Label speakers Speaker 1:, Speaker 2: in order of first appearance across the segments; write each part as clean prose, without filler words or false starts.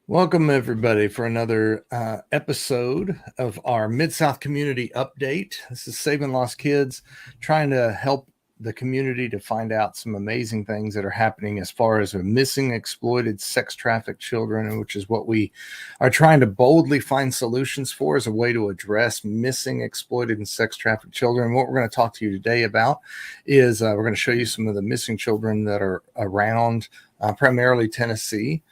Speaker 1: Welcome, everybody, for another episode of our Mid-South Community Update. This is Saving Lost Kids, trying to help the community to find out some amazing things that are happening as far as missing, exploited, sex-trafficked children, which is what we are trying to boldly find solutions for as a way to address missing, exploited, and sex-trafficked children. And what we're going to talk to you today about is we're going to show you some of the missing children that are around primarily Tennessee.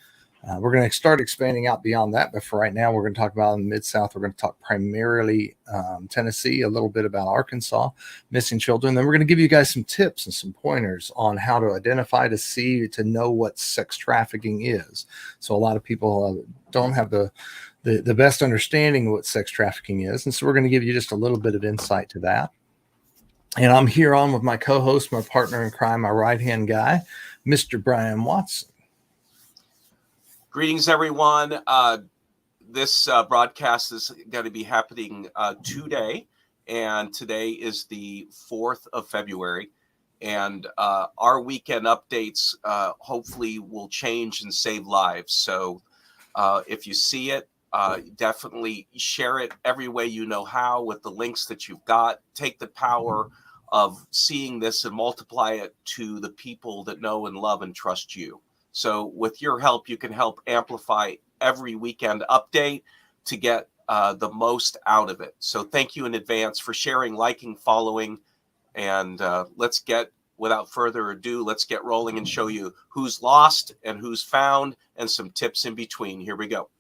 Speaker 1: We're going to start expanding out beyond that, but for right now, we're going to talk about in the Mid-South. We're going to talk primarily Tennessee, a little bit about Arkansas, missing children. Then we're going to give you guys some tips and some pointers on how to identify, to see, to know what sex trafficking is. So a lot of people don't have the best understanding of what sex trafficking is, and so we're going to give you just a little bit of insight to that. And I'm here on with my co-host, my partner in crime, my right-hand guy, Mr. Brian Watson.
Speaker 2: Greetings, everyone. This broadcast is going to be happening today, and today is the 4th of February, and our weekend updates hopefully will change and save lives. So if you see it, definitely share it every way you know how with the links that you've got. Take the power of seeing this and multiply it to the people that know and love and trust you. So with your help, you can help amplify every weekend update to get the most out of it. So thank you in advance for sharing, liking, following, and without further ado, let's get rolling and show you who's lost and who's found and some tips in between. Here we go.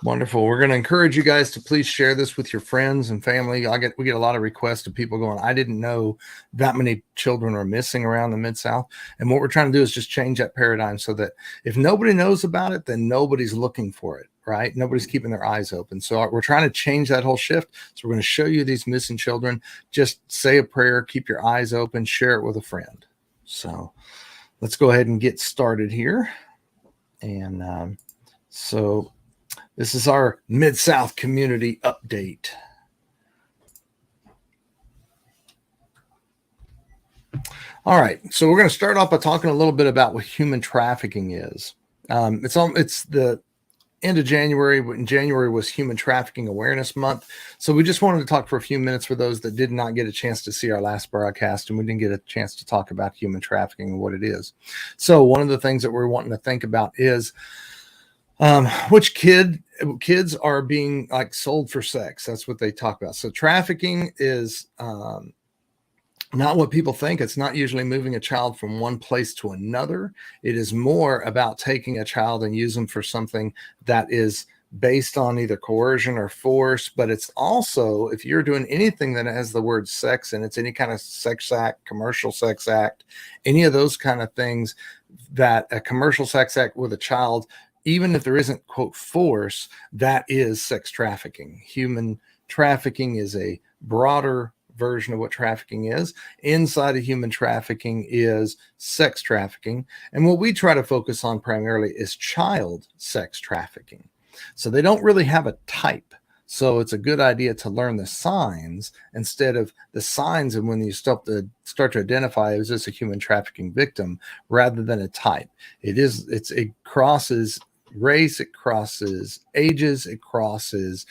Speaker 1: Wonderful. We're going to encourage you guys to please share this with your friends and family. We get a lot of requests of people going, I didn't know that many children are missing around the Mid-South. And what we're trying to do is just change that paradigm so that if nobody knows about it, then nobody's looking for it, right? Nobody's keeping their eyes open. So we're trying to change that whole shift. So we're going to show you these missing children. Just say a prayer, keep your eyes open, share it with a friend. So let's go ahead and get started here. And this is our Mid-South Community Update. All right, so we're going to start off by talking a little bit about what human trafficking is. It's the end of January. In January was Human Trafficking Awareness Month. So we just wanted to talk for a few minutes for those that did not get a chance to see our last broadcast, and we didn't get a chance to talk about human trafficking and what it is. So one of the things that we're wanting to think about is which kids are being like sold for sex. That's what they talk about. So trafficking is not what people think. It's not usually moving a child from one place to another. It is more about taking a child and use them for something that is based on either coercion or force. But it's also, if you're doing anything that has the word sex and it's any kind of sex act, commercial sex act, any of those kind of things, that a commercial sex act with a child, even if there isn't, quote, force, that is sex trafficking. Human trafficking is a broader version of what trafficking is. Inside of human trafficking is sex trafficking. And what we try to focus on primarily is child sex trafficking. So they don't really have a type. So it's a good idea to learn the signs instead of the signs. And when you start to identify, is this a human trafficking victim, rather than a type. It crosses race, it crosses ages, it crosses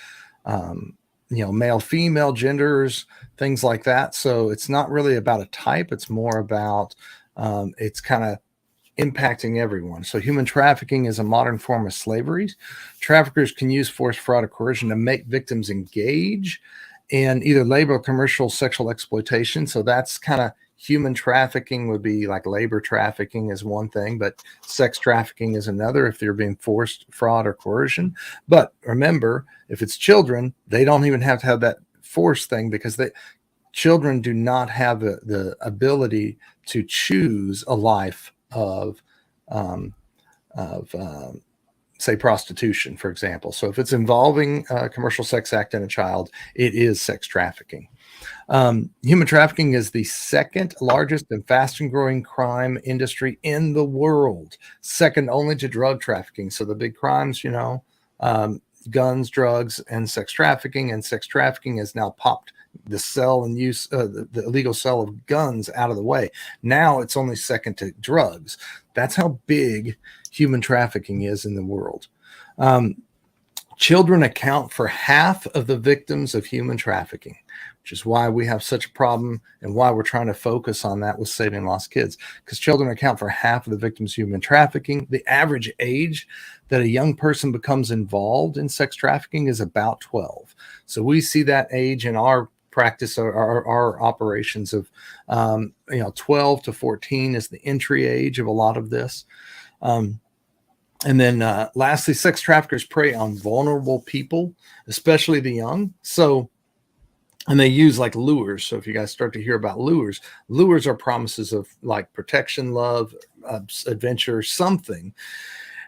Speaker 1: male, female, genders, things like that. So it's not really about a type. It's more about it's kind of impacting everyone. So human trafficking is a modern form of slavery. Traffickers can use force, fraud, or coercion to make victims engage in either labor or commercial sexual exploitation. So that's kind of human trafficking. Would be like labor trafficking is one thing, but sex trafficking is another if they're being forced, fraud, or coercion. But remember, if it's children, they don't even have to have that force thing, because children do not have the ability to choose a life of say prostitution, for example. So if it's involving a commercial sex act in a child, it is sex trafficking. Human trafficking is the second largest and fastest growing crime industry in the world, second only to drug trafficking. So the big crimes, guns, drugs, and sex trafficking. And sex trafficking has now popped the sale and use, the illegal sale of guns out of the way. Now it's only second to drugs. That's how big human trafficking is in the world. Children account for half of the victims of human trafficking, which is why we have such a problem and why we're trying to focus on that with Saving Lost Kids, because children account for half of the victims of human trafficking. The average age that a young person becomes involved in sex trafficking is about 12. So we see that age in our practice, our operations of 12 to 14 is the entry age of a lot of this. And then lastly, sex traffickers prey on vulnerable people, especially the young. So, and they use like lures. So if you guys start to hear about lures are promises of like protection, love, adventure, something.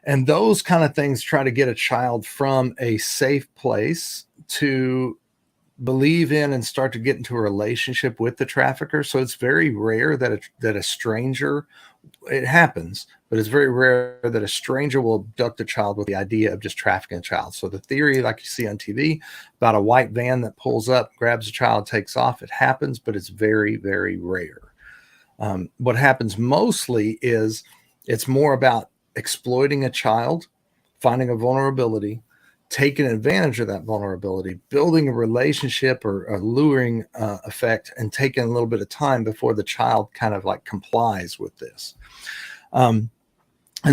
Speaker 1: And those kind of things try to get a child from a safe place to believe in and start to get into a relationship with the trafficker. So it's very rare that a stranger, it happens, but it's very rare that a stranger will abduct a child with the idea of just trafficking a child. So the theory, like you see on TV, about a white van that pulls up, grabs a child, takes off, it happens, but it's very, very rare. What happens mostly is it's more about exploiting a child, finding a vulnerability, taking advantage of that vulnerability, building a relationship or a luring effect, and taking a little bit of time before the child kind of like complies with this. And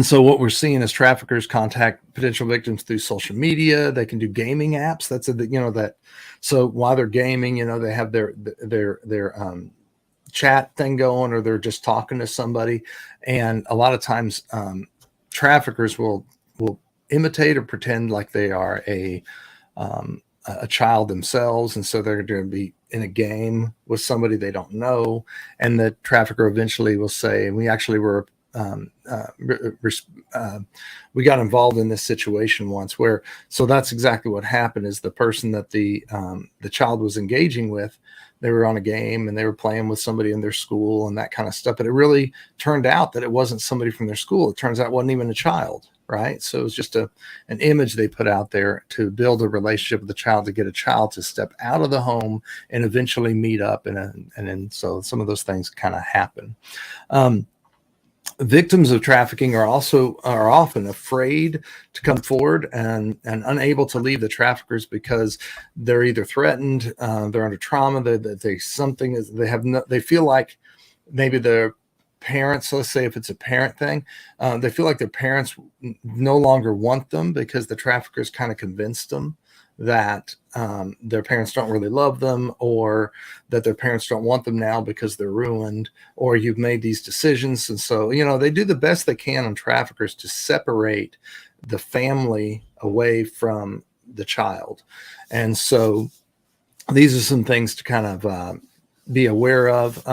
Speaker 1: so what we're seeing is traffickers contact potential victims through social media. They can do gaming apps. So while they're gaming, they have their chat thing going, or they're just talking to somebody. And a lot of times traffickers will imitate or pretend like they are a child themselves, and so they're going to be in a game with somebody they don't know, and the trafficker eventually will say, we actually were we got involved in this situation once where, so that's exactly what happened, is the person that the child was engaging with, they were on a game and they were playing with somebody in their school and that kind of stuff, but it really turned out that it wasn't somebody from their school. It turns out it wasn't even a child. Right. So it was just an image they put out there to build a relationship with the child, to get a child to step out of the home and eventually meet up. And then so some of those things kind of happen. Victims of trafficking are often afraid to come forward and unable to leave the traffickers because they're either threatened, they're under trauma, they feel like maybe their parents, let's say if it's a parent thing, they feel like their parents no longer want them because the traffickers kind of convinced them that their parents don't really love them, or that their parents don't want them now because they're ruined, or you've made these decisions. And so, they do the best they can on traffickers to separate the family away from the child. And so these are some things to kind of be aware of.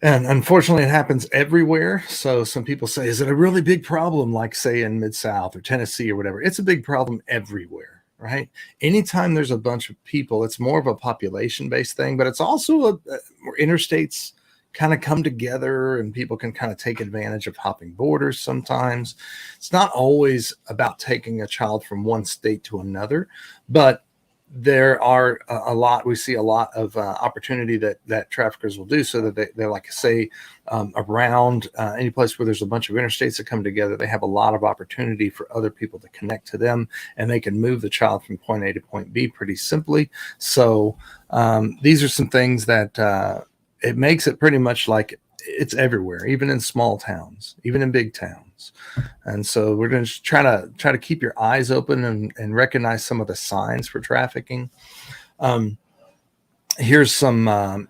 Speaker 1: And unfortunately, it happens everywhere. So some people say, is it a really big problem, like say in Mid-South or Tennessee or whatever? It's a big problem everywhere, right? Anytime there's a bunch of people, it's more of a population-based thing, but it's also where interstates kind of come together and people can kind of take advantage of hopping borders sometimes. It's not always about taking a child from one state to another, but there are we see a lot of opportunity that traffickers will do, so that they're like, say, around any place where there's a bunch of interstates that come together, they have a lot of opportunity for other people to connect to them, and they can move the child from point A to point B pretty simply. So these are some things that it makes it pretty much like it's everywhere, even in small towns, even in big towns. And so we're going to try to keep your eyes open and recognize some of the signs for trafficking. Here's a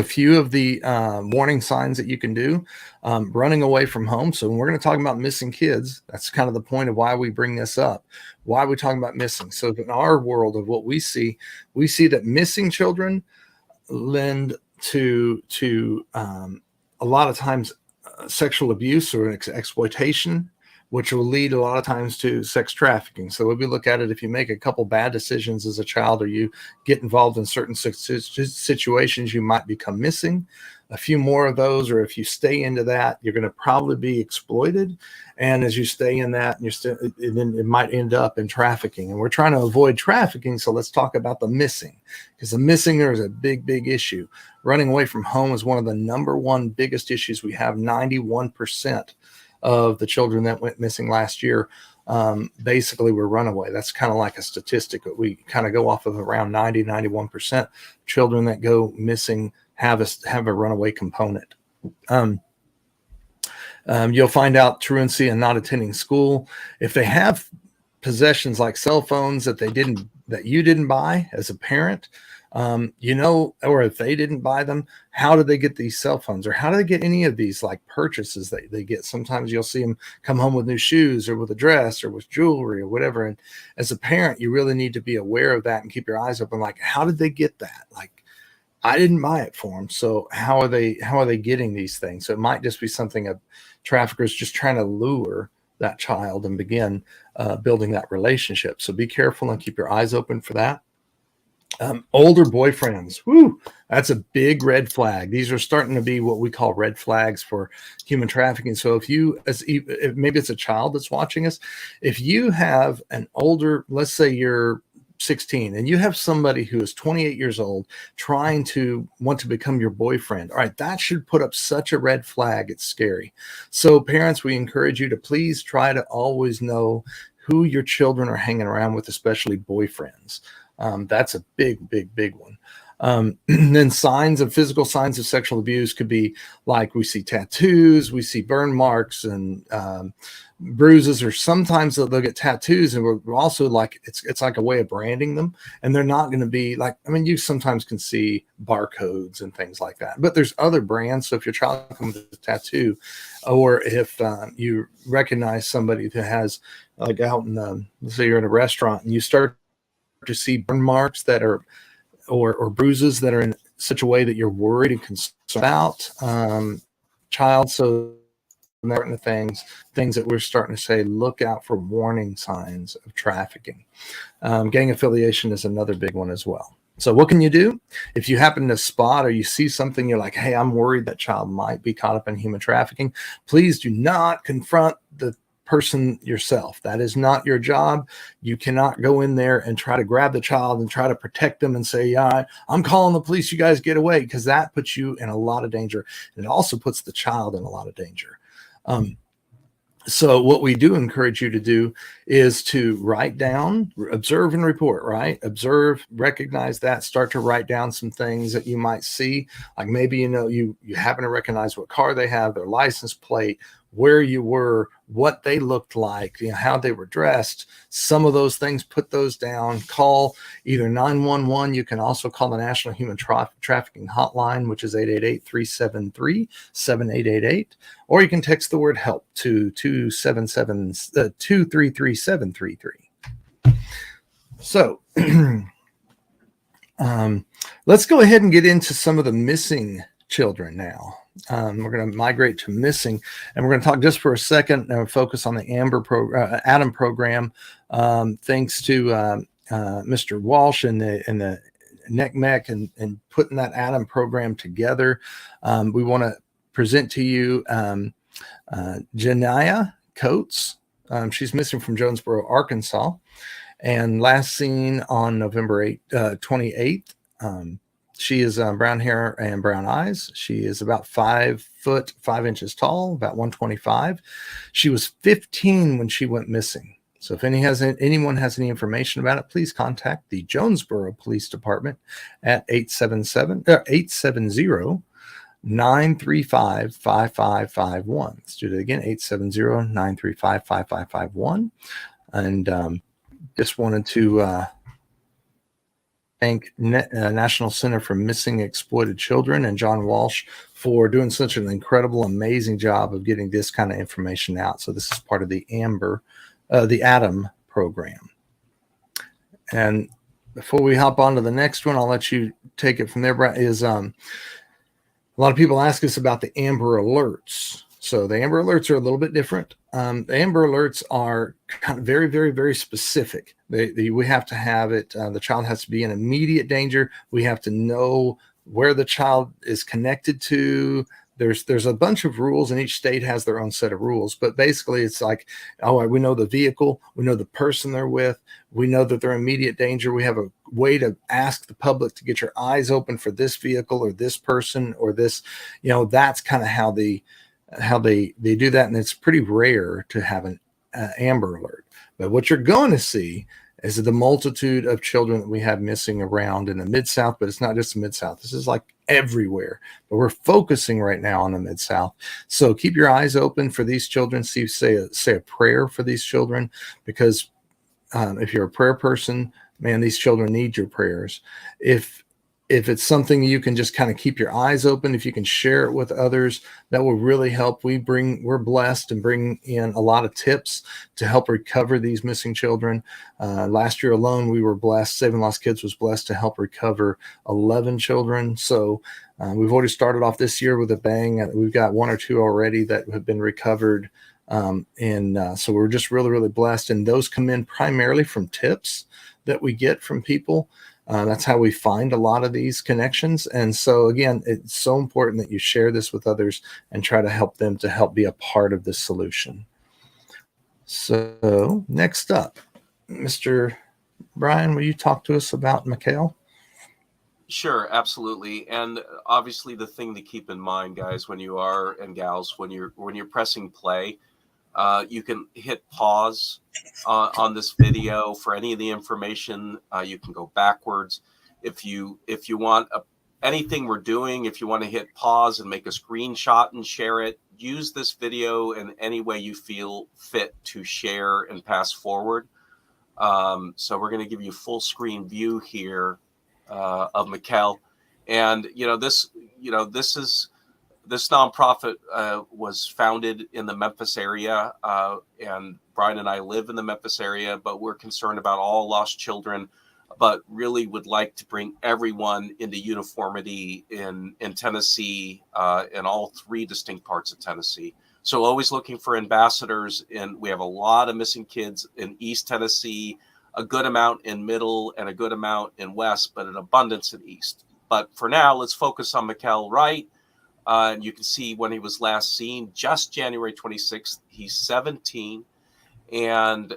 Speaker 1: few of the warning signs that you can do. Running away from home. So when we're going to talk about missing kids, that's kind of the point of why we bring this up. Why are we talking about missing? So in our world of what we see that missing children lend to a lot of times sexual abuse or exploitation, which will lead a lot of times to sex trafficking. So when we look at it, if you make a couple bad decisions as a child, or you get involved in certain situations, you might become missing. A few more of those, or if you stay into that, you're going to probably be exploited. And as you stay in that, then it might end up in trafficking. And we're trying to avoid trafficking, so let's talk about the missing, because the missing there is a big, big issue. Running away from home is one of the number one biggest issues we have. 91% of the children that went missing last year basically were runaway. That's kind of like a statistic that we kind of go off of. Around 91% children that go missing have a runaway component. You'll find out truancy and not attending school. If they have possessions like cell phones that you didn't buy as a parent, or if they didn't buy them, how did they get these cell phones, or how do they get any of these like purchases that they get? Sometimes you'll see them come home with new shoes or with a dress or with jewelry or whatever. And as a parent, you really need to be aware of that and keep your eyes open. Like, how did they get that? Like, I didn't buy it for them. So how are they getting these things? So it might just be something a trafficker is just trying to lure that child and begin building that relationship. So be careful and keep your eyes open for that. Older boyfriends, that's a big red flag. These are starting to be what we call red flags for human trafficking. So if maybe it's a child that's watching us, if you have an older, let's say you're 16 and you have somebody who is 28 years old trying to want to become your boyfriend, all right, that should put up such a red flag. It's scary. So parents, we encourage you to please try to always know who your children are hanging around with, especially boyfriends. That's a big one. Then physical signs of sexual abuse could be like, we see tattoos, we see burn marks and bruises, or sometimes they'll get tattoos, and we're also like, it's like a way of branding them, and they're not going to be like, I mean, you sometimes can see barcodes and things like that, but there's other brands. So if your child comes with a tattoo, or if you recognize somebody that has, like, out in let's say you're in a restaurant and you start to see burn marks that are or bruises that are in such a way that you're worried and concerned about child. So things that we're starting to say, look out for warning signs of trafficking. Gang affiliation is another big one as well. So what can you do if you happen to spot or you see something, you're like, hey, I'm worried that child might be caught up in human trafficking? Please do not confront the person yourself. That is not your job. You cannot go in there and try to grab the child and try to protect them and say, yeah, I'm calling the police, you guys get away, because that puts you in a lot of danger. And it also puts the child in a lot of danger. So what we do encourage you to do is to write down, observe and report, right? Observe, recognize that, start to write down some things that you might see. Like maybe, you happen to recognize what car they have, their license plate, where you were, what they looked like, how they were dressed. Some of those things, put those down, call either 911. You can also call the National Human Trafficking Hotline, which is 888-373-7888, or you can text the word help to 233-733. So let's go ahead and get into some of the missing children now. We're going to migrate to missing, and we're going to talk just for a second and focus on the ADAM program. Thanks to Mr. Walsh and the NECMEC and putting that ADAM program together. We want to present to you Janiyah Coates. She's missing from Jonesboro, Arkansas, and last seen on November 28th. She is brown hair and brown eyes. She is about 5 foot 5 inches tall, about 125. She was 15 when she went missing. So if anyone has any information about it, please contact the Jonesboro Police Department at 870-935-5551. Let's do that again, 870-935-5551. And just wanted to thank National Center for Missing Exploited Children and John Walsh for doing such an incredible, amazing job of getting this kind of information out. So this is part of the ADAM program. And before we hop on to the next one, I'll let you take it from there, Brad. A lot of people ask us about the Amber Alerts. So the Amber Alerts are a little bit different. The Amber Alerts are kind of very, very, very specific. We have to have it. The child has to be in immediate danger. We have to know where the child is connected to. There's a bunch of rules, and each state has their own set of rules. But basically, it's like, we know the vehicle, we know the person they're with, we know that they're in immediate danger. We have a way to ask the public to get your eyes open for this vehicle or this person or this. That's kind of how the how they do that, and it's pretty rare to have an Amber Alert. But what you're going to see is the multitude of children that we have missing around in the Mid-South, but it's not just the Mid-South. This is like everywhere. But we're focusing right now on the Mid-South. So keep your eyes open for these children. Say a prayer for these children, because if you're a prayer person, man, these children need your prayers. If it's something you can just kind of keep your eyes open, if you can share it with others, that will really help. We're blessed and bring in a lot of tips to help recover these missing children. Last year alone, we were blessed. Saving Lost Kids was blessed to help recover 11 children. So we've already started off this year with a bang. We've got 1 or 2 already that have been recovered. So we're just really, really blessed. And those come in primarily from tips that we get from people. That's how we find a lot of these connections. And so, again, it's so important that you share this with others and try to help them to help be a part of the solution. So next up, Mr. Brian, will you talk to us about Mikhail?
Speaker 2: Sure, absolutely. And obviously the thing to keep in mind, guys, when you are, and gals, when you're pressing play, you can hit pause on this video for any of the information. You can go backwards. If you want anything we're doing, if you want to hit pause and make a screenshot and share it, use this video in any way you feel fit to share and pass forward. So we're going to give you full screen view here of Mikhail. And this nonprofit was founded in the Memphis area, and Brian and I live in the Memphis area, but we're concerned about all lost children, but really would like to bring everyone into uniformity in Tennessee, in all 3 distinct parts of Tennessee. So always looking for ambassadors, and we have a lot of missing kids in East Tennessee, a good amount in Middle, and a good amount in West, but an abundance in East. But for now, let's focus on Mikhail Wright. And you can see when he was last seen, just January 26th. He's 17. And,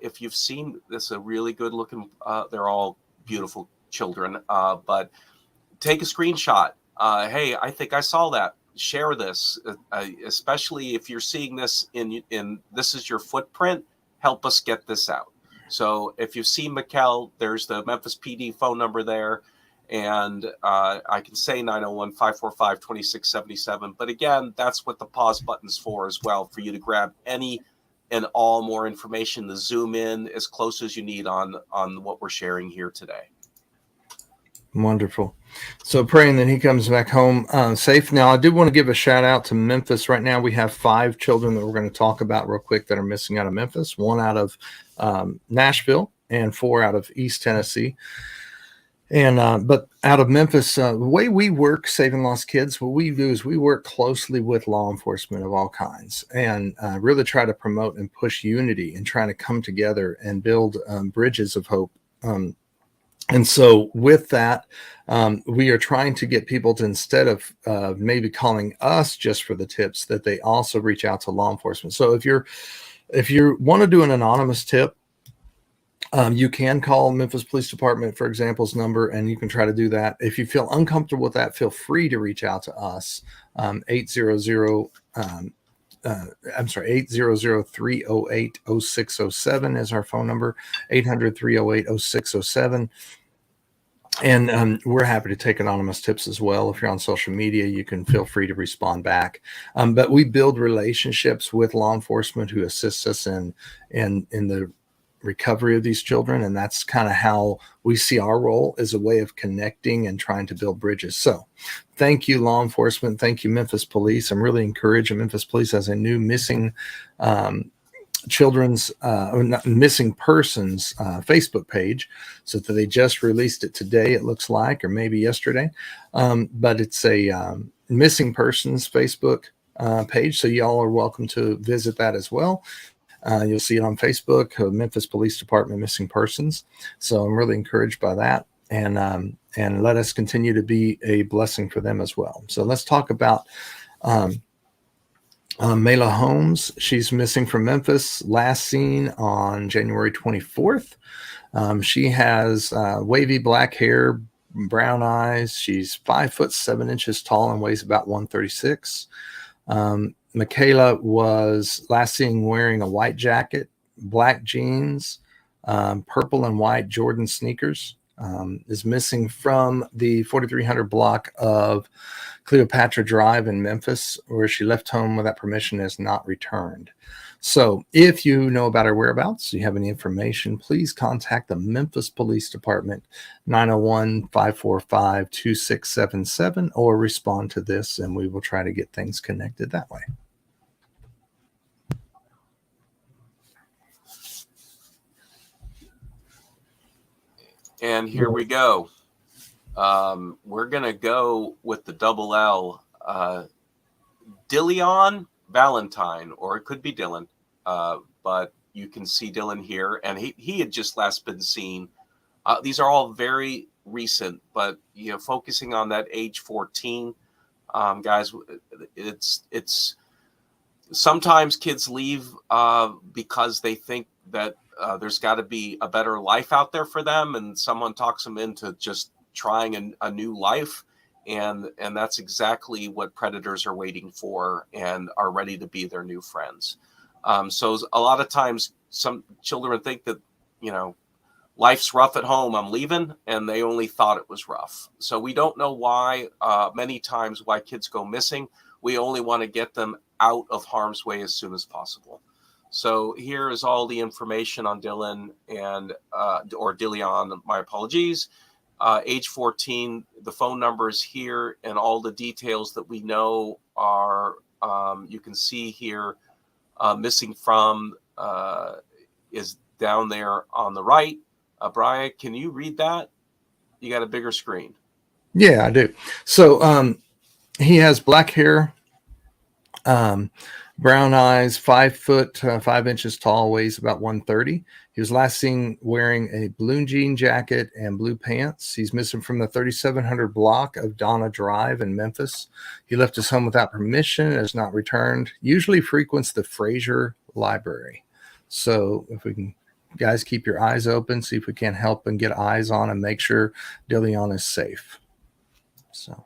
Speaker 2: if you've seen this, a really good looking, they're all beautiful children. But take a screenshot. Hey, I think I saw that. Share this, especially if you're seeing this in this is your footprint. Help us get this out. So if you see Mikhail, there's the Memphis PD phone number there. And I can say 901-545-2677. But again, that's what the pause button's for as well, for you to grab any and all more information, to zoom in as close as you need on what we're sharing here today.
Speaker 1: Wonderful. So praying that he comes back home safe. Now, I do want to give a shout out to Memphis. Right now, we have 5 children that we're going to talk about real quick that are missing out of Memphis, 1 out of Nashville and 4 out of East Tennessee. And but out of Memphis, the way we work Saving Lost Kids, what we do is we work closely with law enforcement of all kinds, and really try to promote and push unity and trying to come together and build bridges of hope. And so with that, we are trying to get people to, instead of maybe calling us just for the tips, that they also reach out to law enforcement. So if you want to do an anonymous tip, you can call Memphis Police Department, for example's number, and you can try to do that. If you feel uncomfortable with that, feel free to reach out to us. 800-308-0607 is our phone number, 800-308-0607. And we're happy to take anonymous tips as well. If you're on social media, you can feel free to respond back. But we build relationships with law enforcement who assists us in the recovery of these children, and that's kind of how we see our role, as a way of connecting and trying to build bridges. So thank you, law enforcement. Thank you, Memphis Police. I'm really encouraging Memphis Police as a new missing persons Facebook page, so that they just released it today, it looks like, or maybe yesterday. But it's a missing persons Facebook page, so y'all are welcome to visit that as well. You'll see it on Facebook, Memphis Police Department Missing Persons. So I'm really encouraged by that, and let us continue to be a blessing for them as well. So let's talk about Mela Holmes. She's missing from Memphis, last seen on January 24th. She has wavy black hair, brown eyes. She's 5'7" tall and weighs about 136. Michaela was last seen wearing a white jacket, black jeans, purple and white Jordan sneakers. Is missing from the 4300 block of Cleopatra Drive in Memphis, where she left home without permission and has not returned. So if you know about her whereabouts, you have any information, please contact the Memphis Police Department, 901-545-2677, or respond to this, and we will try to get things connected that way.
Speaker 2: And here we go. We're going to go with the double L. Dillion Valentine, or it could be Dylan, but you can see Dylan here, and he had just last been seen. These are all very recent, but focusing on that age 14, guys, it's sometimes kids leave because they think that there's got to be a better life out there for them, and someone talks them into just trying a new life. And that's exactly what predators are waiting for and are ready to be their new friends. So a lot of times some children think that, life's rough at home, I'm leaving, and they only thought it was rough. So we don't know why, many times why kids go missing. We only want to get them out of harm's way as soon as possible. So here is all the information on Dylan or Dillion, my apologies. Age 14, the phone number is here, and all the details that we know are, you can see here, missing from is down there on the right. Brian, can you read that? You got a bigger screen.
Speaker 1: Yeah, I do. So he has black hair, brown eyes, 5 foot 5 inches tall, weighs about 130. He was last seen wearing a blue jean jacket and blue pants. He's missing from the 3700 block of Donna Drive in Memphis. He left his home without permission and has not returned. Usually frequents the Fraser Library. So if we can, guys, keep your eyes open, see if we can help and get eyes on and make sure Dillion is safe. So.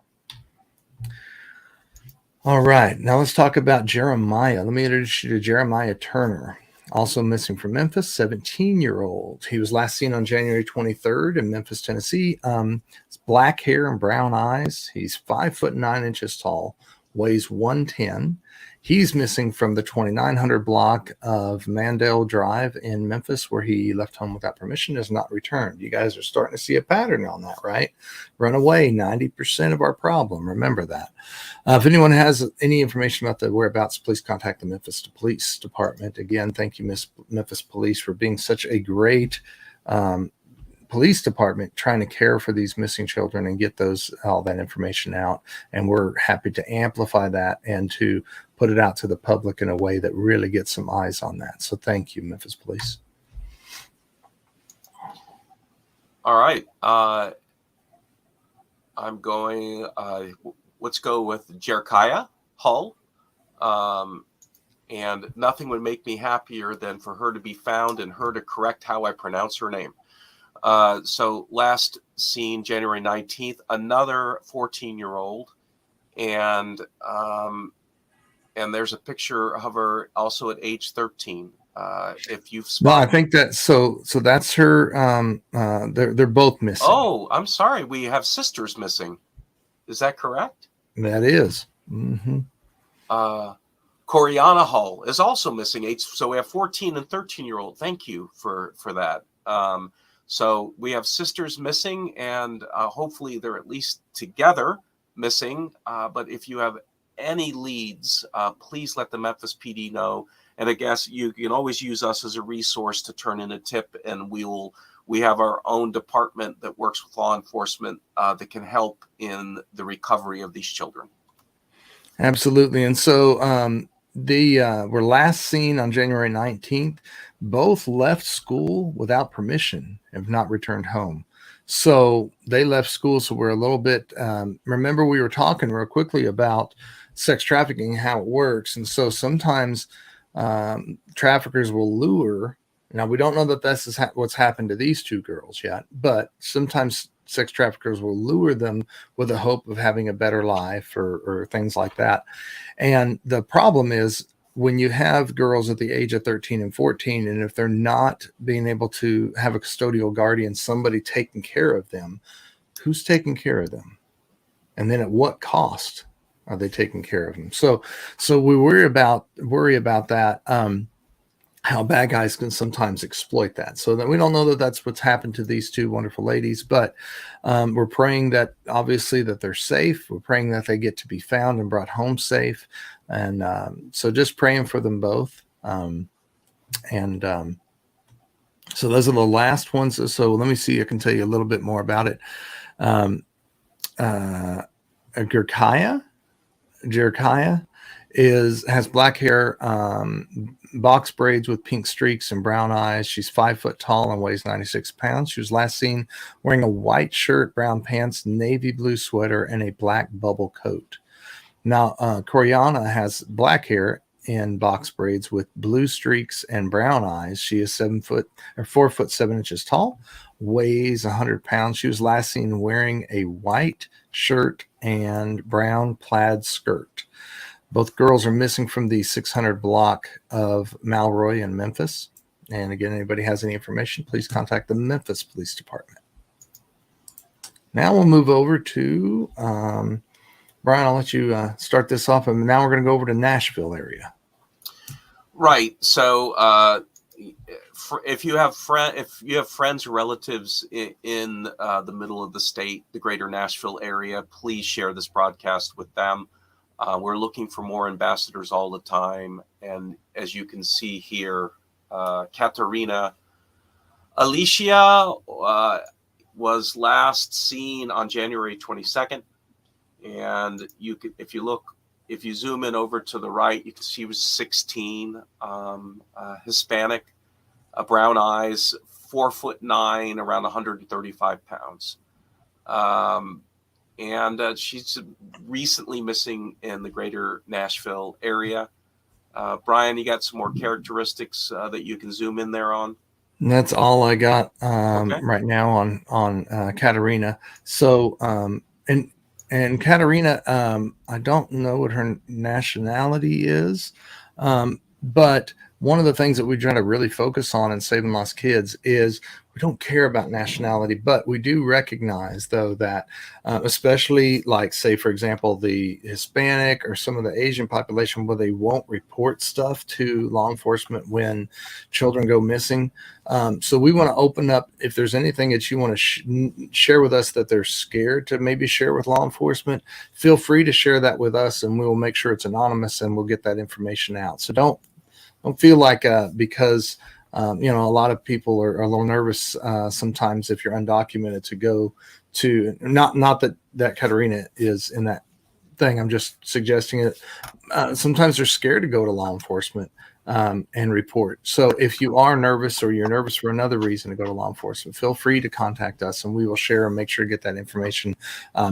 Speaker 1: All right, now let's talk about Jeremiah. Let me introduce you to Jeremiah Turner, also missing from Memphis, 17-year-old. He was last seen on January 23rd in Memphis, Tennessee. It's black hair and brown eyes. He's 5 foot 9 inches tall, weighs 110. He's missing from the 2900 block of Mandel Drive in Memphis, where he left home without permission, has not returned. You guys are starting to see a pattern on that, right? Run away, 90% of our problem. Remember that. If anyone has any information about the whereabouts, please contact the Memphis Police Department. Again, thank you, Memphis Police, for being such a great police department trying to care for these missing children and get all that information out. And we're happy to amplify that and to put it out to the public in a way that really gets some eyes on that. So thank you, Memphis Police.
Speaker 2: All right. I'm going, let's go with Jerkiah Hull. And nothing would make me happier than for her to be found and her to correct how I pronounce her name. So last seen January 19th, another 14-year-old. And there's a picture of her also at age 13. If you've
Speaker 1: well, I think that so that's her. They're both missing.
Speaker 2: Oh, I'm sorry. We have sisters missing. Is that correct?
Speaker 1: That is. Mm-hmm.
Speaker 2: Coriana Hull is also missing. So we have 14 and 13-year-old. Thank you for that. So we have sisters missing, and hopefully they're at least together missing. But if you have any leads, please let the Memphis PD know. And I guess you can always use us as a resource to turn in a tip, and we have our own department that works with law enforcement that can help in the recovery of these children.
Speaker 1: Absolutely. And so were last seen on January 19th. Both left school without permission and have not returned home. So they left school. So we're a little bit, remember we were talking real quickly about sex trafficking, how it works. And so sometimes traffickers will lure. Now, we don't know that this is what's happened to these two girls yet, but sometimes sex traffickers will lure them with the hope of having a better life or things like that. And the problem is when you have girls at the age of 13 and 14, and if they're not being able to have a custodial guardian, somebody taking care of them, who's taking care of them? And then at what cost are they taking care of them? So we worry about that. How bad guys can sometimes exploit that. So that we don't know that that's what's happened to these two wonderful ladies, but we're praying that obviously that they're safe. We're praying that they get to be found and brought home safe. And so just praying for them both. So those are the last ones. So let me see. I can tell you a little bit more about it. Jerkiah has black hair, box braids with pink streaks and brown eyes. She's 5 foot tall and weighs 96 pounds. She was last seen wearing a white shirt, brown pants, navy blue sweater, and a black bubble coat. Now, Coriana has black hair in box braids with blue streaks and brown eyes. She is 4 foot 7 inches tall, weighs 100 pounds. She was last seen wearing a white shirt and brown plaid skirt. Both girls are missing from the 600 block of Malroy in Memphis. And again, anybody has any information, please contact the Memphis Police Department. Now we'll move over to Brian. I'll let you start this off, and now we're going to go over to Nashville area.
Speaker 2: Right. So if you have friends or relatives in the middle of the state, the greater Nashville area, please share this broadcast with them. We're looking for more ambassadors all the time. And as you can see here, Katerina Alicia was last seen on January 22nd. And you could, if you zoom in over to the right, you can see she was 16, Hispanic, brown eyes, 4'9", around 135 pounds. And she's recently missing in the greater Nashville area. Brian, you got some more characteristics that you can zoom in there on?
Speaker 1: And that's all I got
Speaker 2: Okay.
Speaker 1: right now on Katerina. So and Katerina, I don't know what her nationality is, but one of the things that we try to really focus on in Saving Lost Kids is we don't care about nationality, but we do recognize, though, that especially like, say, for example, the Hispanic or some of the Asian population where they won't report stuff to law enforcement when children go missing. So we want to open up, if there's anything that you want to share with us that they're scared to maybe share with law enforcement, feel free to share that with us, and we will make sure it's anonymous and we'll get that information out. So don't feel like because a lot of people are a little nervous sometimes if you're undocumented to go to, not that Katerina is in that thing. I'm just suggesting it. Sometimes they're scared to go to law enforcement and report. So if you are nervous or you're nervous for another reason to go to law enforcement, feel free to contact us and we will share and make sure to get that information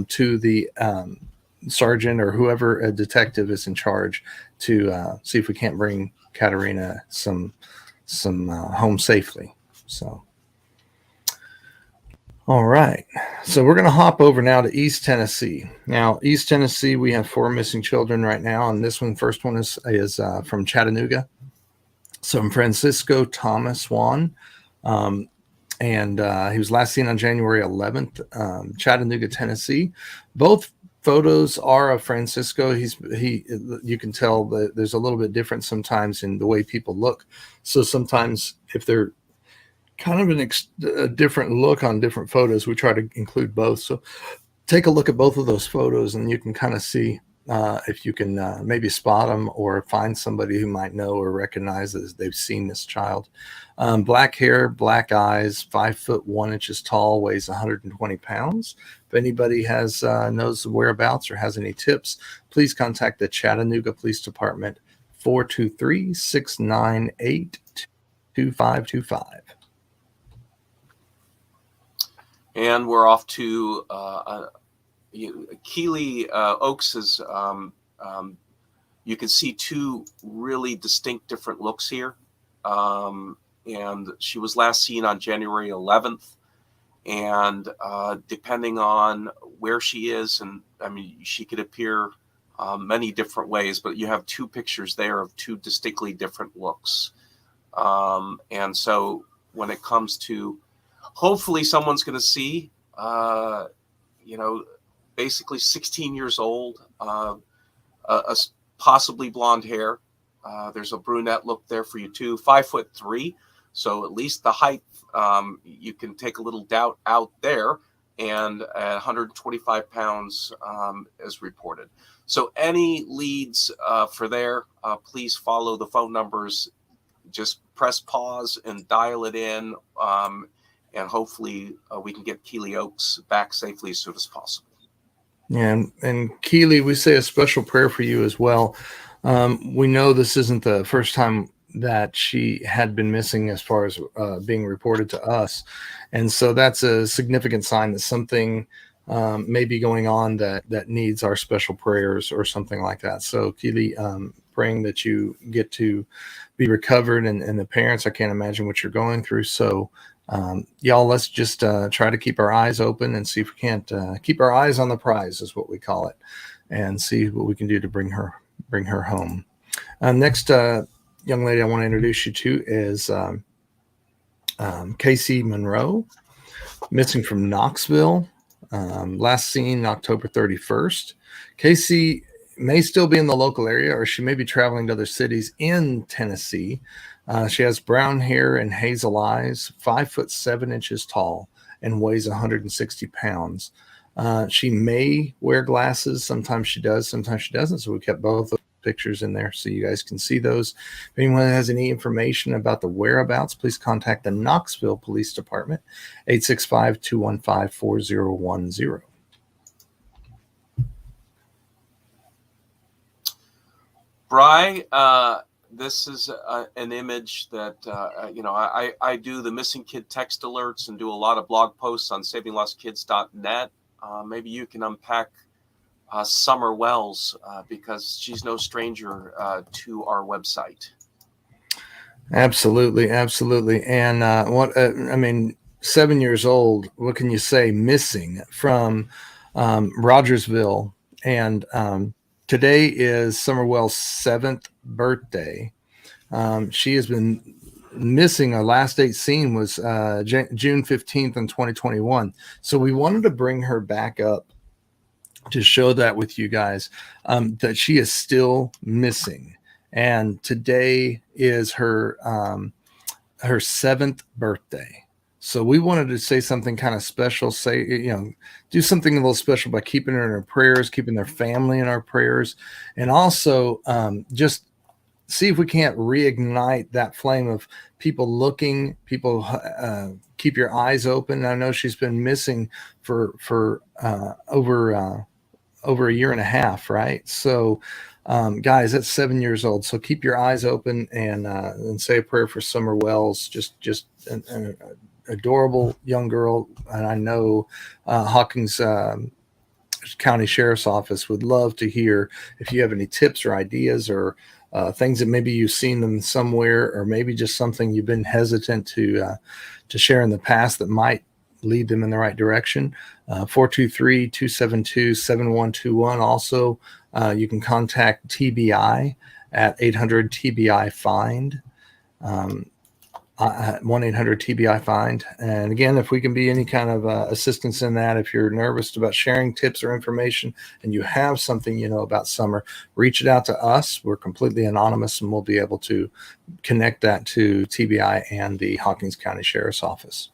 Speaker 1: to the sergeant or whoever a detective is in charge to see if we can't bring Katerina some home safely. So, all right. So we're going to hop over now to East Tennessee. Now, East Tennessee, we have 4 missing children right now, and first one is from Chattanooga. So, Francisco Thomas Juan, and he was last seen on January 11th, Chattanooga, Tennessee. Both photos are of Francisco. You can tell that there's a little bit different sometimes in the way people look. So sometimes if they're kind of a different look on different photos, we try to include both. So take a look at both of those photos and you can kind of see if you can maybe spot them or find somebody who might know or recognize that they've seen this child. Black hair, black eyes, 5 foot 1 inches tall, weighs 120 pounds. If anybody knows the whereabouts or has any tips, please contact the Chattanooga Police Department, 423-698-2525.
Speaker 2: And we're off to Keeley Oaks is, you can see 2 really distinct different looks here. And she was last seen on January 11th. And depending on where she is, and I mean, she could appear many different ways, but you have two pictures there of two distinctly different looks. And so when it comes to, hopefully someone's going to see, basically 16 years old, possibly blonde hair. There's a brunette look there for you too, 5'3". So at least the height, you can take a little doubt out there, and 125 pounds as reported. So any leads for there, please follow the phone numbers. Just press pause and dial it in, and hopefully we can get Keeley Oaks back safely as soon as possible.
Speaker 1: Yeah, and Keeley, we say a special prayer for you as well. We know this isn't the first time that she had been missing as far as being reported to us. And so that's a significant sign that something may be going on that needs our special prayers or something like that. So Keeley, praying that you get to be recovered, and the parents, I can't imagine what you're going through. So y'all, let's just try to keep our eyes open and see if we can't keep our eyes on the prize, is what we call it, and see what we can do to bring her home. Next young lady I want to introduce you to is Casey Monroe, missing from Knoxville. Last seen October 31st. Casey may still be in the local area, or she may be traveling to other cities in Tennessee. She has brown hair and hazel eyes, 5'7" tall, and weighs 160 pounds. She may wear glasses. Sometimes she does, sometimes she doesn't. So we kept both of pictures in there so you guys can see those. If anyone has any information about the whereabouts, please contact the Knoxville Police Department, 865-215-4010.
Speaker 2: Bri, this is an image that, I do the missing kid text alerts and do a lot of blog posts on savinglostkids.net. Maybe you can unpack Summer Wells, because she's no stranger to our website.
Speaker 1: Absolutely. And 7 years old, what can you say? Missing from Rogersville. And today is Summer Wells' 7th birthday. She has been missing. Our last date seen was June 15th in 2021. So we wanted to bring her back up to show that with you guys, that she is still missing. And today is her 7th birthday. So we wanted to say something kind of special, do something a little special by keeping her in our prayers, keeping their family in our prayers, and also just see if we can't reignite that flame of people looking. People, keep your eyes open. I know she's been missing for over a year and a half, right? So guys, that's 7 years old. So keep your eyes open and say a prayer for Summer Wells. Just an adorable young girl. And I know Hawkins County Sheriff's Office would love to hear if you have any tips or ideas or things that maybe you've seen them somewhere, or maybe just something you've been hesitant to share in the past that might lead them in the right direction. 423-272-7121. Also, you can contact TBI at 800-TBI-FIND, 1-800-TBI-FIND. And again, if we can be any kind of assistance in that, if you're nervous about sharing tips or information and you have something you know about Summer, reach it out to us. We're completely anonymous, and we'll be able to connect that to TBI and the Hawkins County Sheriff's Office.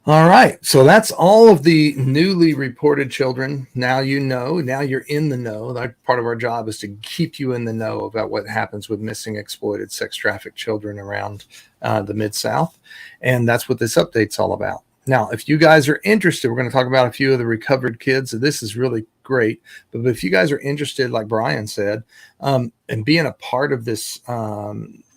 Speaker 1: All right, so that's all of the newly reported children. Now you know. Now you're in the know. That part of our job is to keep you in the know about what happens with missing, exploited, sex trafficked children around the Mid-South, and that's what this update's all about. Now, if you guys are interested, we're going to talk about a few of the recovered kids. So this is really great. But if you guys are interested, like Brian said, and being a part of this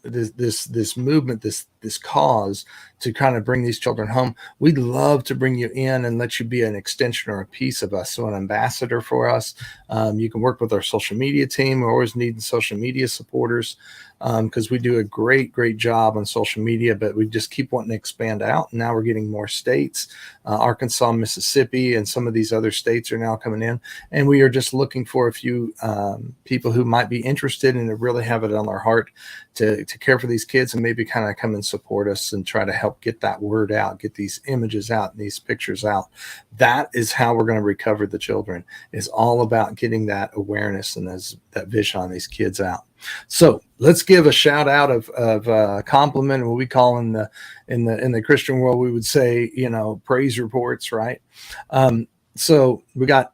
Speaker 1: this movement, this this cause to kind of bring these children home. We'd love to bring you in and let you be an extension or a piece of us. So an ambassador for us. You can work with our social media team. We're always needing social media supporters because we do a great job on social media, but we just keep wanting to expand out. And now we're getting more states. Arkansas, Mississippi, and some of these other states are now coming in. And we are just looking for a few people who might be interested and really have it on their heart to care for these kids and maybe kind of come and support us and try to help get that word out, get these images out and these pictures out. That is how we're going to recover the children, is all about getting that awareness and that vision on these kids out. So let's give a shout out of compliment, what we call in the Christian world, we would say, praise reports, right? So we got,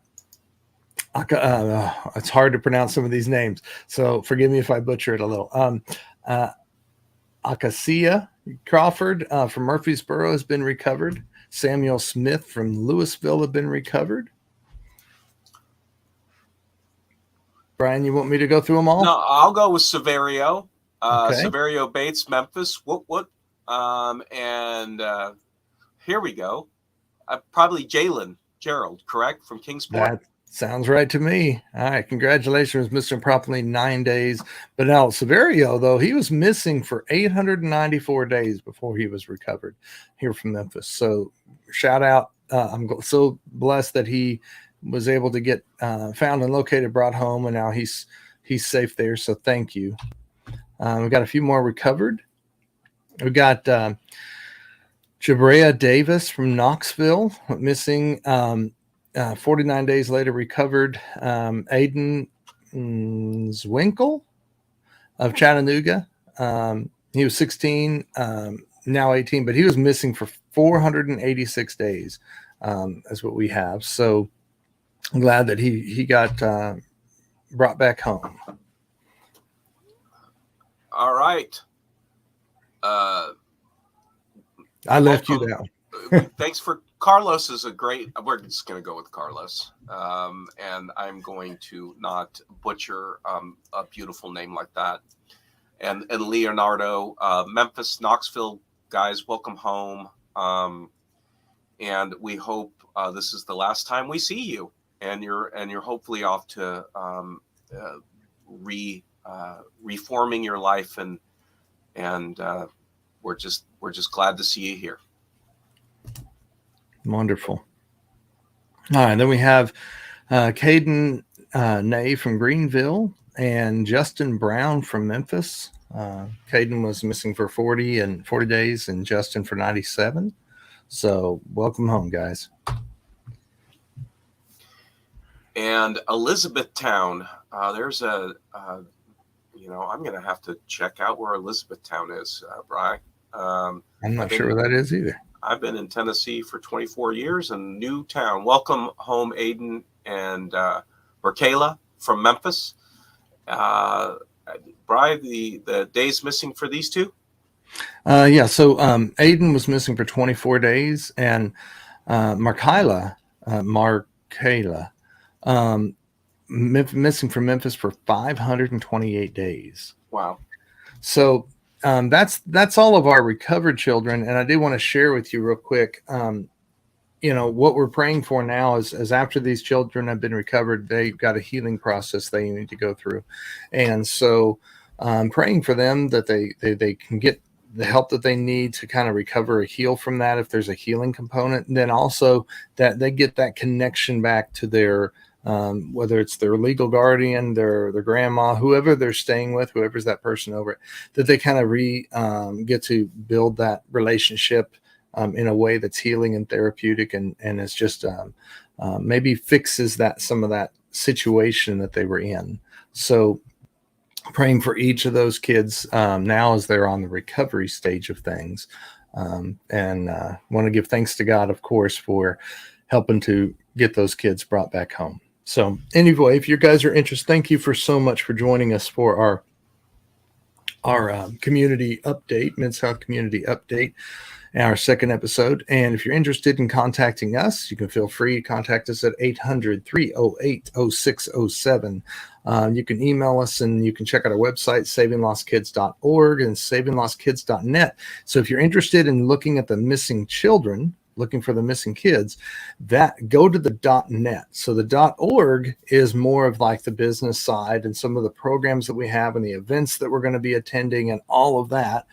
Speaker 1: it's hard to pronounce some of these names, so forgive me if I butcher it a little. Acacia Crawford from Murfreesboro has been recovered. Samuel Smith from Louisville have been recovered. Brian, you want me to go through them all?
Speaker 2: No, I'll go with Severio.
Speaker 1: Okay.
Speaker 2: Severio Bates, Memphis. What? And here we go. Probably Gerald, correct? From Kingsport.
Speaker 1: That sounds right to me. All right. Congratulations, Mr. Properly 9 days. But now Severio, though, he was missing for 894 days before he was recovered here from Memphis. So shout out. I'm so blessed that he was able to get found and located, brought home, and now he's safe there. So thank you. We got a few more recovered. We got Jabrea Davis from Knoxville, missing 49 days later, recovered. Aiden Zwinkle of Chattanooga. He was 16, now 18, but he was missing for 486 days, is what we have. So I'm glad that he got brought back home.
Speaker 2: All right.
Speaker 1: I left you down.
Speaker 2: Thanks for Carlos is a great. We're just going to go with Carlos, and I'm going to not butcher a beautiful name like that. And Leonardo, Memphis, Knoxville guys, welcome home. And we hope this is the last time we see you, and you're hopefully off to reforming your life, and we're just glad to see you here.
Speaker 1: Wonderful. All right, then we have Caden Ney from Greenville and Justin Brown from Memphis. Caden was missing for 40 days and Justin for 97. So welcome home, guys.
Speaker 2: And Elizabethtown, there's I'm going to have to check out where Elizabethtown is, Brian.
Speaker 1: I'm not sure where that is either.
Speaker 2: I've been in Tennessee for 24 years and new town. Welcome home, Aiden and Kayla from Memphis. Brian, the days missing for these two?
Speaker 1: Yeah, so Aiden was missing for 24 days, and Markayla, missing from Memphis for 528 days.
Speaker 2: Wow.
Speaker 1: So that's all of our recovered children. And I did want to share with you real quick, what we're praying for now is after these children have been recovered, they've got a healing process they need to go through. And so praying for them that they can get the help that they need to kind of recover or heal from that, if there's a healing component, and then also that they get that connection back to their whether it's their legal guardian, their grandma, whoever they're staying with, whoever's that person over it, that they kind of get to build that relationship in a way that's healing and therapeutic, and it's just maybe fixes some of that situation that they were in. So praying for each of those kids now as they're on the recovery stage of things, and want to give thanks to God, of course, for helping to get those kids brought back home. So anyway, if you guys are interested, thank you so much for joining us for our community update, Mid-South Community Update, our second episode. And if you're interested in contacting us, you can feel free to contact us at 800-308-0607. You can email us, and you can check out our website, savinglostkids.org and savinglostkids.net. So if you're interested in looking at the missing children, looking for the missing kids, that go to the .net. So the .org is more of like the business side and some of the programs that we have and the events that we're going to be attending and all of that.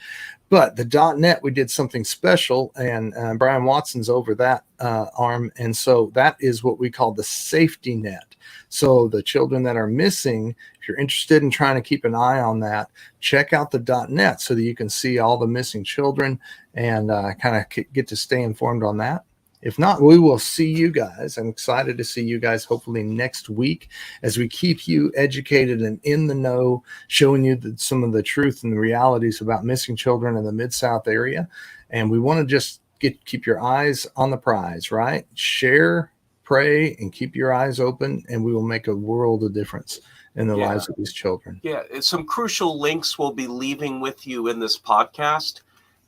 Speaker 1: But the .net, we did something special, and Brian Watson's over that arm. And so that is what we call the safety net. So the children that are missing, if you're interested in trying to keep an eye on that, check out the .net so that you can see all the missing children and kind of get to stay informed on that. If not, we will see you guys. I'm excited to see you guys hopefully next week as we keep you educated and in the know, showing you some of the truth and the realities about missing children in the Mid-South area. And we want to just keep your eyes on the prize, right? Share, pray, and keep your eyes open, and we will make a world of difference in the lives of these children.
Speaker 2: Yeah, some crucial links we'll be leaving with you in this podcast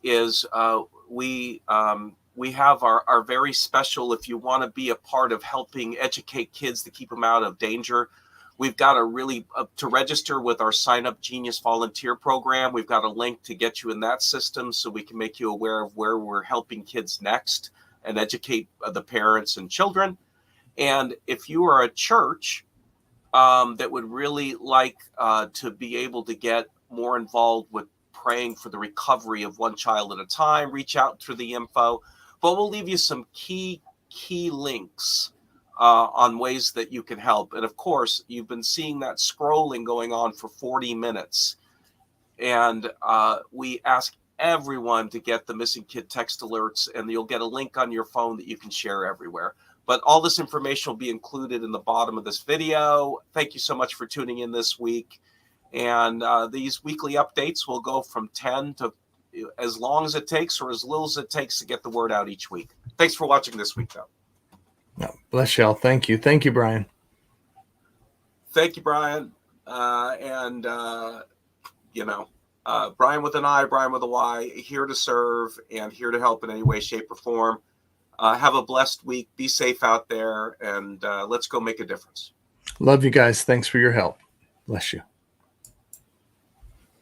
Speaker 2: is we have our very special, if you want to be a part of helping educate kids to keep them out of danger, we've got to register with our Signup Genius Volunteer Program. We've got a link to get you in that system so we can make you aware of where we're helping kids next and educate the parents and children. And if you are a church that would really like to be able to get more involved with praying for the recovery of one child at a time, reach out through the info. But we'll leave you some key links on ways that you can help. And of course, you've been seeing that scrolling going on for 40 minutes. And we ask everyone to get the missing kid text alerts, and you'll get a link on your phone that you can share everywhere. But all this information will be included in the bottom of this video. Thank you so much for tuning in this week. And these weekly updates will go from 10 to as long as it takes or as little as it takes to get the word out each week. Thanks for watching this week, though.
Speaker 1: No, bless y'all. Thank you. Thank you, Brian.
Speaker 2: Thank you, Brian. Brian with an I, Brian with a Y, here to serve and here to help in any way, shape, or form. Have a blessed week. Be safe out there, and let's go make a difference.
Speaker 1: Love you guys. Thanks for your help. Bless you.